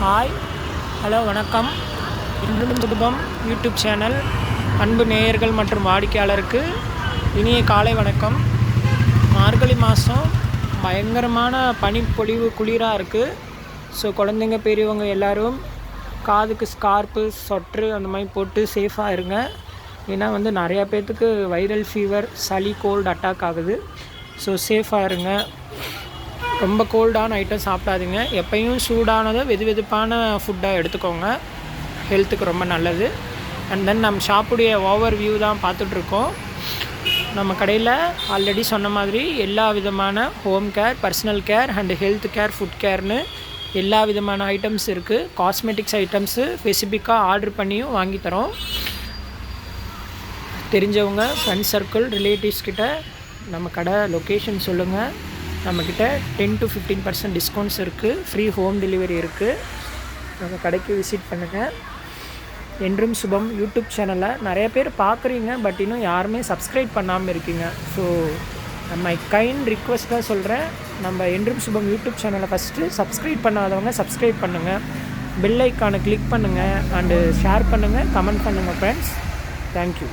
Hi, hello, வணக்கம். இன்றும் குடும்பம் யூடியூப் சேனல் அன்பு நேயர்கள் மற்றும் வாடிக்கையாளருக்கு இனிய காலை வணக்கம். மார்கழி மாதம் பயங்கரமான பனிப்பொழிவு குளிராக இருக்குது. ஸோ குழந்தைங்க பெரியவங்க எல்லோரும் காதுக்கு ஸ்கார்ப்பு சொட்ரு அந்த மாதிரி போட்டு சேஃபாக இருங்க. ஏன்னா நிறையா பேர்த்துக்கு வைரல் ஃபீவர், சளி, கோல்டு அட்டாக் ஆகுது. ஸோ சேஃபாக இருங்க. ரொம்ப கோல்டான ஐட்டம் சாப்பிடாதீங்க. எப்பயும் சூடானதை வெதுப்பான ஃபுட்டாக எடுத்துக்கோங்க. ஹெல்த்துக்கு ரொம்ப நல்லது. அண்ட் தென் நம்ம ஷாப்புடைய ஓவர் வியூ தான் பார்த்துட்ருக்கோம். நம்ம கடையில் ஆல்ரெடி சொன்ன மாதிரி எல்லா விதமான home care, personal care and health care, food கேர்னு எல்லா விதமான ஐட்டம்ஸ் இருக்குது. காஸ்மெட்டிக்ஸ் ஐட்டம்ஸு ஸ்பெசிஃபிக்காக ஆர்டர் பண்ணியும் வாங்கி தரோம். தெரிஞ்சவங்க, ஃப்ரெண்ட்ஸ் சர்க்கிள், ரிலேட்டிவ்ஸ் கிட்ட நம்ம கடை லொக்கேஷன் சொல்லுங்கள். நம்மக்கிட்ட 10 to 15% டிஸ்கவுண்ட்ஸ் இருக்குது. ஃப்ரீ ஹோம் டெலிவரி இருக்குது. நம்ம கடைக்கு விசிட் பண்ணுங்கள். என்றும் சுபம் யூடியூப் சேனலை நிறைய பேர் பார்க்குறீங்க, பட் இன்னும் யாருமே சப்ஸ்கிரைப் பண்ணாமல் இருக்கீங்க. ஸோ நம்ம கைண்ட் ரிக்வெஸ்ட்டாக சொல்கிறேன், நம்ம என்றும் சுபம் யூடியூப் சேனலை ஃபஸ்ட்டு சப்ஸ்கிரைப் பண்ணாதவங்க சப்ஸ்கிரைப் பண்ணுங்கள். பெல் ஐக்கானை கிளிக் பண்ணுங்கள் அண்டு ஷேர் பண்ணுங்கள், கமெண்ட் பண்ணுங்கள் ஃப்ரெண்ட்ஸ். தேங்க்யூ.